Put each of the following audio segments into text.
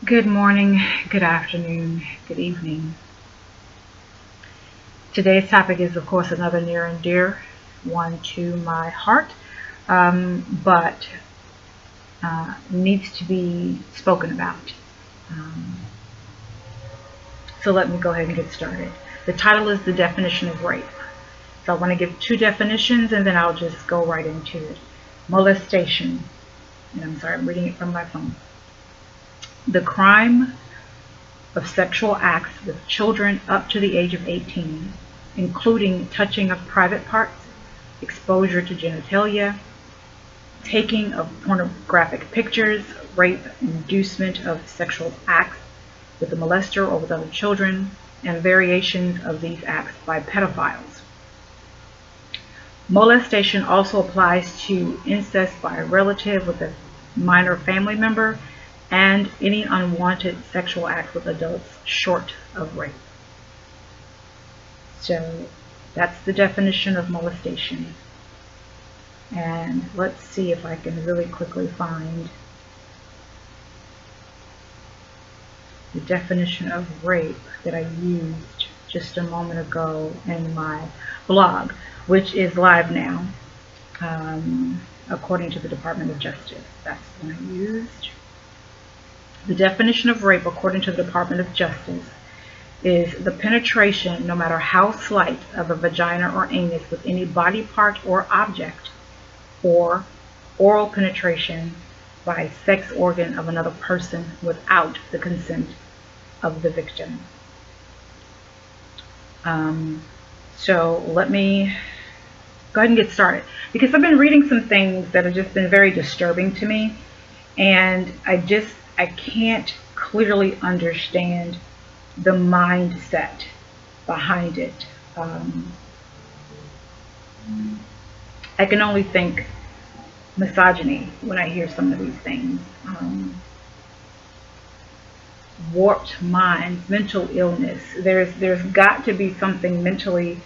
Good morning, good afternoon, good evening. Today's topic is, of course, another near and dear one to my heart, but needs to be spoken about. Um, so let me go ahead and get started. The title is The Definition of Rape. So I want to give two definitions and then I'll just go right into it. Molestation. And I'm sorry, I'm reading it from my phone. The crime of sexual acts with children up to the age of 18, including touching of private parts, exposure to genitalia, taking of pornographic pictures, rape, inducement of sexual acts with the molester or with other children, and variations of these acts by pedophiles. Molestation also applies to incest by a relative with a minor family member and any unwanted sexual act with adults short of rape. So that's the definition of molestation. And let's see if I can really quickly find the definition of rape that I used just a moment ago in my blog, which is live now, according to the Department of Justice. That's what I used. The definition of rape, according to the Department of Justice, is the penetration, no matter how slight, of a vagina or anus with any body part or object, or oral penetration by a sex organ of another person without the consent of the victim. So let me go ahead and get started, because I've been reading some things that have just been very disturbing to me, and I can't clearly understand the mindset behind it. I can only think misogyny when I hear some of these things. Warped minds, mental illness. There's got to be something mentally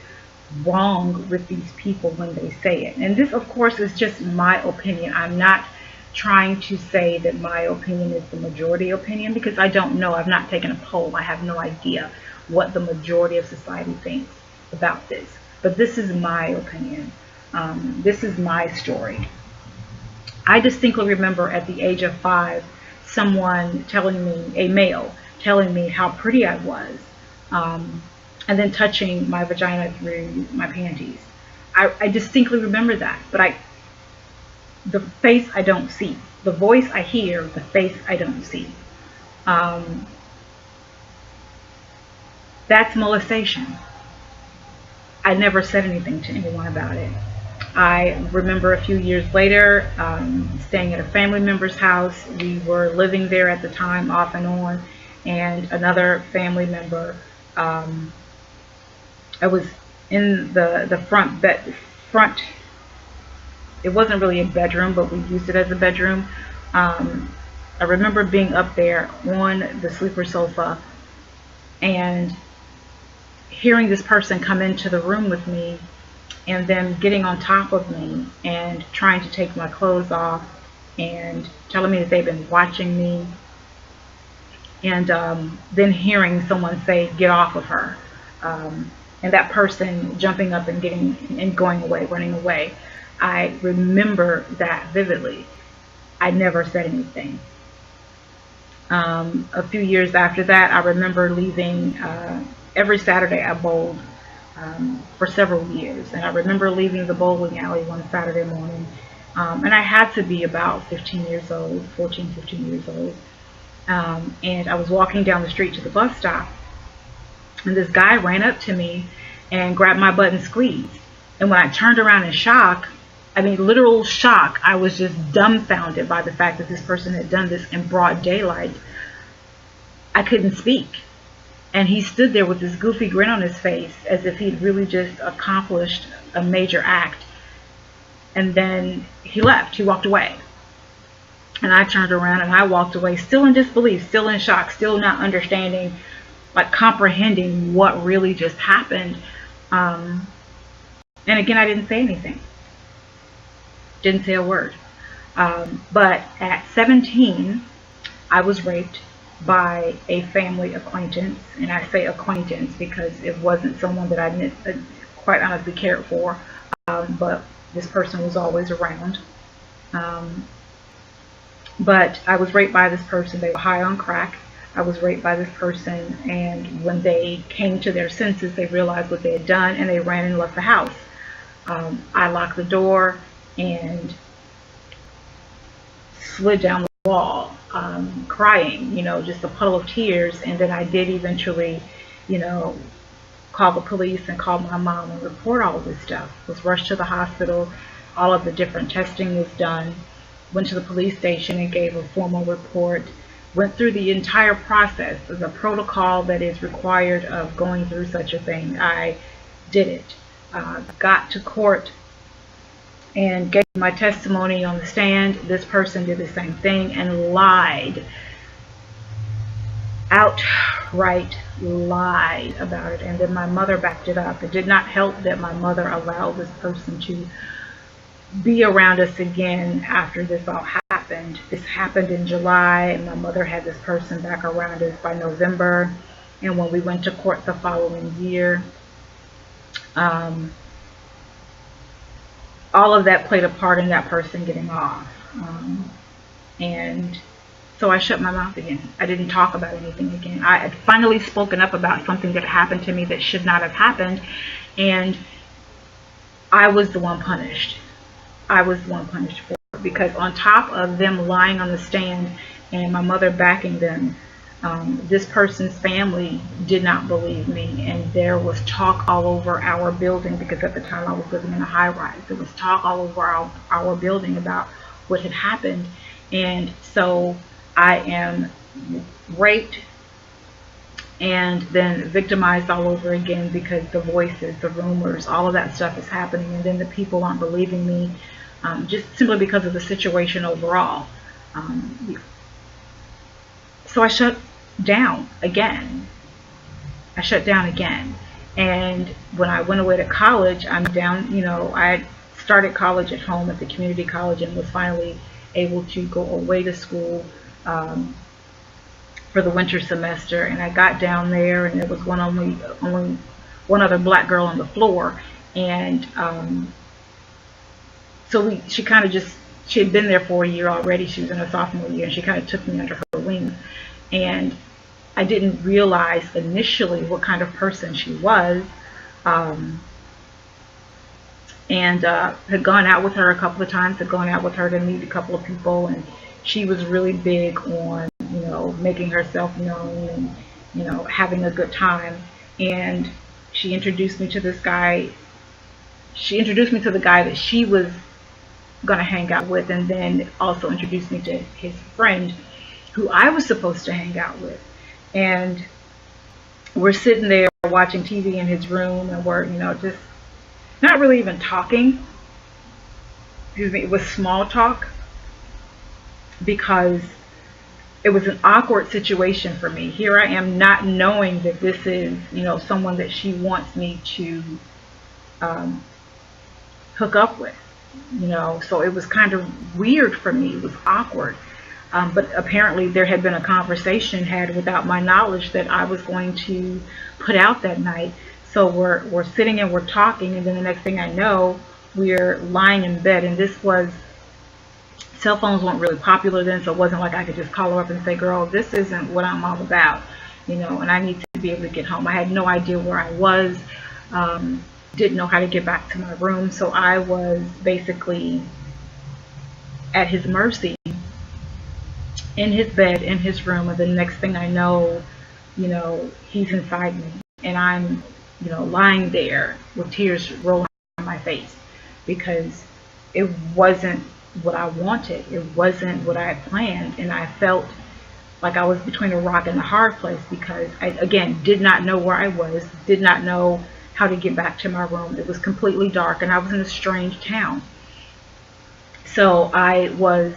wrong with these people when they say it. And this, of course, is just my opinion. I'm not trying to say that my opinion is the majority opinion, because I don't know. I've not taken a poll. I have no idea what the majority of society thinks about this. But this is my opinion. This is my story. I distinctly remember at the age of 5, someone telling me, a male, telling me how pretty I was, and then touching my vagina through my panties. I distinctly remember that, but the face I don't see. The voice I hear, the face I don't see. That's molestation. I never said anything to anyone about it. I remember a few years later staying at a family member's house. We were living there at the time off and on, and another family member, I was in the front. It wasn't really a bedroom, but we used it as a bedroom. I remember being up there on the sleeper sofa and hearing this person come into the room with me and then getting on top of me and trying to take my clothes off and telling me that they've been watching me, and then hearing someone say, "Get off of her," and that person jumping up and going away, running away. I remember that vividly. I never said anything. A few years after that, I remember leaving. Every Saturday I bowled for several years, and I remember leaving the bowling alley one Saturday morning, and I had to be about 15 years old, 14, 15 years old, and I was walking down the street to the bus stop, and this guy ran up to me and grabbed my butt and squeezed. And when I turned around in shock, I mean, literal shock, I was just dumbfounded by the fact that this person had done this in broad daylight. I couldn't speak. And he stood there with this goofy grin on his face as if he'd really just accomplished a major act. And then he left. He walked away. And I turned around and I walked away, still in disbelief, still in shock, still not understanding, like comprehending what really just happened. And again, I didn't say anything. Didn't say a word. But at 17, I was raped by a family acquaintance, and I say acquaintance because it wasn't someone that I quite honestly cared for, but this person was always around. Um, but I was raped by this person. They were high on crack. I was raped by this person, and when they came to their senses, they realized what they had done, and they ran and left the house. I locked the door and slid down the wall, crying, just a puddle of tears. And then I did eventually, you know, call the police and call my mom and report all of this stuff. Was rushed to the hospital. All of the different testing was done. Went to the police station and gave a formal report. Went through the entire process, the protocol that is required of going through such a thing. I did it. Got to court and gave my testimony on the stand. This person did the same thing and lied, outright lied about it. And then my mother backed it up. It did not help that my mother allowed this person to be around us again after this all happened. This happened in July, and my mother had this person back around us by November. And when we went to court the following year, all of that played a part in that person getting off. And so I shut my mouth again. I didn't talk about anything again. I had finally spoken up about something that happened to me that should not have happened, and I was the one punished. I was the one punished for it, because on top of them lying on the stand and my mother backing them, this person's family did not believe me, and there was talk all over our building, because at the time I was living in a high-rise. There was talk all over our building about what had happened. And so I am raped and then victimized all over again, because the voices, the rumors, all of that stuff is happening, and then the people aren't believing me, just simply because of the situation overall. So I shut down again. I shut down again. And when I went away to college, I'm down, I started college at home at the community college and was finally able to go away to school for the winter semester. And I got down there, and there was only one other black girl on the floor. And so she had been there for a year already. She was in her sophomore year, and she kind of took me under her wing. And I didn't realize initially what kind of person she was, and had gone out with her a couple of times, had gone out with her to meet a couple of people, and she was really big on, making herself known and, having a good time. And she introduced me to this guy. She introduced me to the guy that she was going to hang out with, and then also introduced me to his friend who I was supposed to hang out with. And we're sitting there watching TV in his room, and we're, just not really even talking. Excuse me, it was small talk, because it was an awkward situation for me. Here I am not knowing that this is, someone that she wants me to hook up with, so it was kind of weird for me. It was awkward. But apparently there had been a conversation had without my knowledge that I was going to put out that night. So we're sitting and we're talking, and then the next thing I know, we're lying in bed. And this was, cell phones weren't really popular then, so it wasn't like I could just call her up and say, girl, this isn't what I'm all about, and I need to be able to get home. I had no idea where I was, didn't know how to get back to my room, so I was basically at his mercy, in his bed, in his room. And the next thing I know, he's inside me, and I'm, lying there with tears rolling down my face, because it wasn't what I wanted. It wasn't what I had planned. And I felt like I was between a rock and a hard place, because I, again, did not know where I was, did not know how to get back to my room. It was completely dark, and I was in a strange town. So I was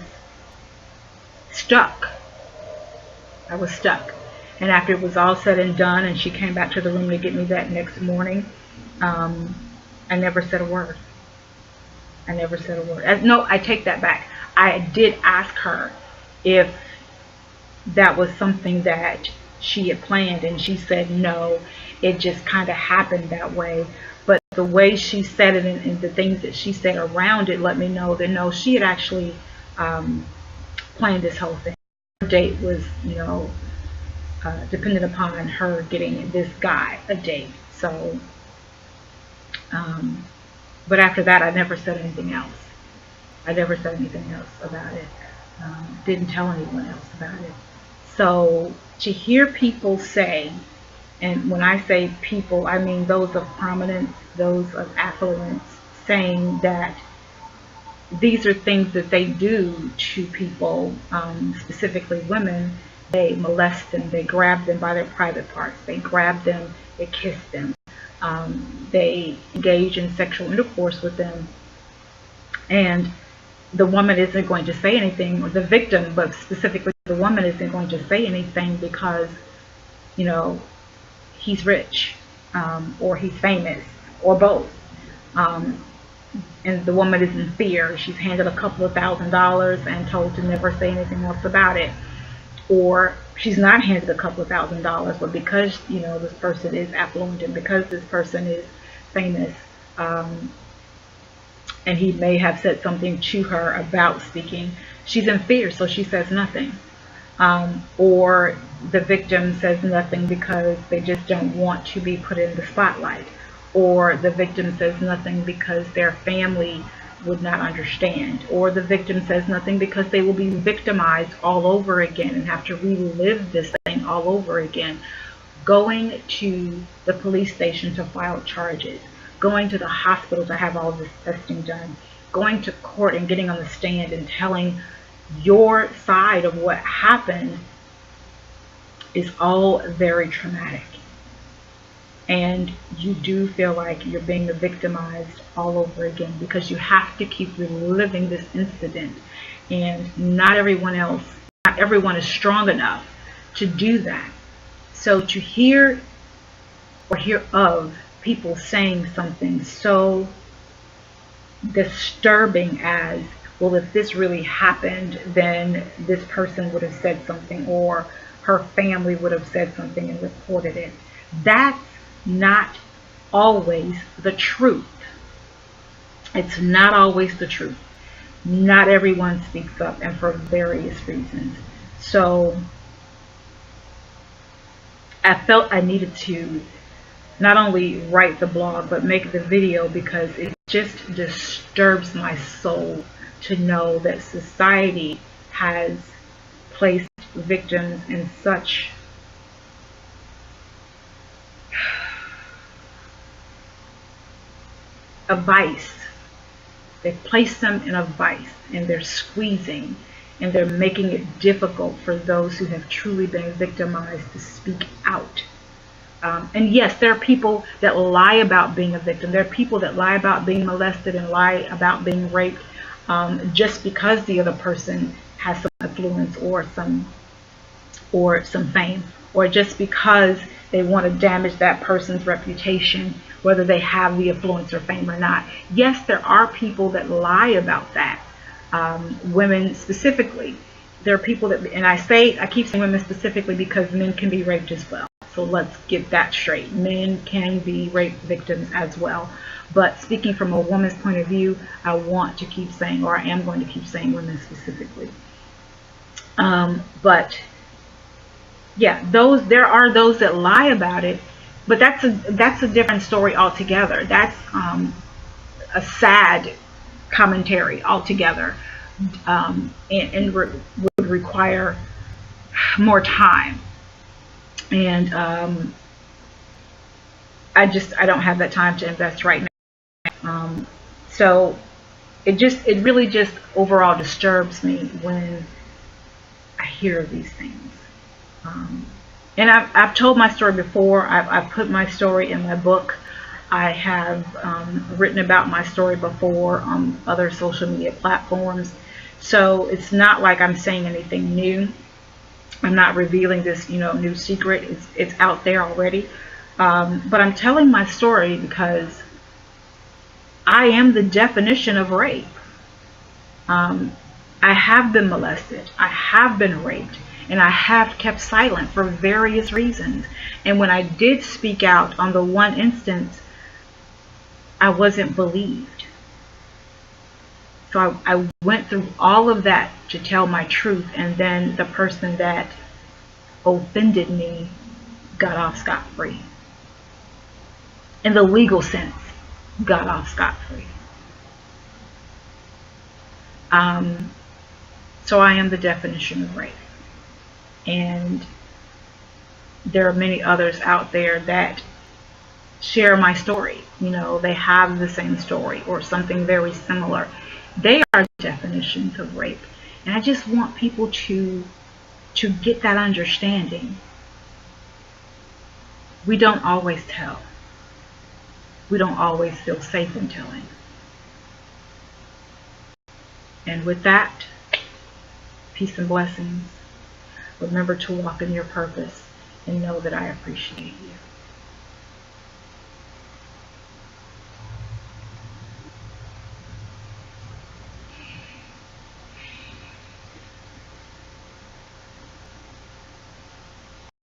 stuck. I was stuck. And after it was all said and done, and she came back to the room to get me that next morning, I never said a word. I never said a word. No, I take that back. I did ask her if that was something that she had planned, and she said no, it just kind of happened that way. But the way she said it, and the things that she said around it, let me know that no, she had actually planned this whole thing. Her date was, dependent upon her getting this guy a date. So, but after that, I never said anything else. I never said anything else about it. Didn't tell anyone else about it. So to hear people say, and when I say people, I mean those of prominence, those of affluence, saying that these are things that they do to people, specifically women. They molest them, they grab them by their private parts, they grab them, they kiss them, they engage in sexual intercourse with them, and the woman isn't going to say anything, or the victim, but specifically the woman isn't going to say anything because, he's rich, or he's famous, or both. And the woman is in fear. She's handed a couple of $1,000s and told to never say anything else about it. Or she's not handed a couple of $1,000s, but because, this person is affluent, and because this person is famous, and he may have said something to her about speaking, she's in fear, so she says nothing. Or the victim says nothing because they just don't want to be put in the spotlight. Or the victim says nothing because their family would not understand. Or the victim says nothing because they will be victimized all over again and have to relive this thing all over again. Going to the police station to file charges, going to the hospital to have all this testing done, going to court and getting on the stand and telling your side of what happened is all very traumatic. And you do feel like you're being victimized all over again because you have to keep reliving this incident. And not everyone is strong enough to do that. So to hear of people saying something so disturbing as, well, if this really happened, then this person would have said something, or her family would have said something and reported it. That's not always the truth. It's not always the truth. Not everyone speaks up, and for various reasons. So I felt I needed to not only write the blog, but make the video, because it just disturbs my soul to know that society has placed victims in such a vice. They place them in a vice, and they're squeezing, and they're making it difficult for those who have truly been victimized to speak out. And yes, there are people that lie about being a victim. There are people that lie about being molested and lie about being raped, just because the other person has some influence or some fame, or just because they want to damage that person's reputation, whether they have the influence or fame or not. Yes, there are people that lie about that. Women specifically. There are people that, and I keep saying women specifically because men can be raped as well. So let's get that straight. Men can be rape victims as well. But speaking from a woman's point of view, I want to keep saying, or I am going to keep saying, women specifically. But yeah, there are those that lie about it, but that's a different story altogether. That's a sad commentary altogether, and would require more time. And I don't have that time to invest right now. So it really just overall disturbs me when I hear these things. And I've told my story before. I've put my story in my book. I have written about my story before on other social media platforms. So it's not like I'm saying anything new. I'm not revealing this, new secret. It's out there already. But I'm telling my story because I am the definition of rape. I have been molested. I have been raped. And I have kept silent for various reasons. And when I did speak out on the one instance, I wasn't believed. So I went through all of that to tell my truth, and then the person that offended me got off scot-free. In the legal sense, got off scot-free. So I am the definition of rape. And there are many others out there that share my story. You know, they have the same story or something very similar. They are definitions of rape. And I just want people to get that understanding. We don't always tell. We don't always feel safe in telling. And with that, peace and blessings. Remember to walk in your purpose and know that I appreciate you.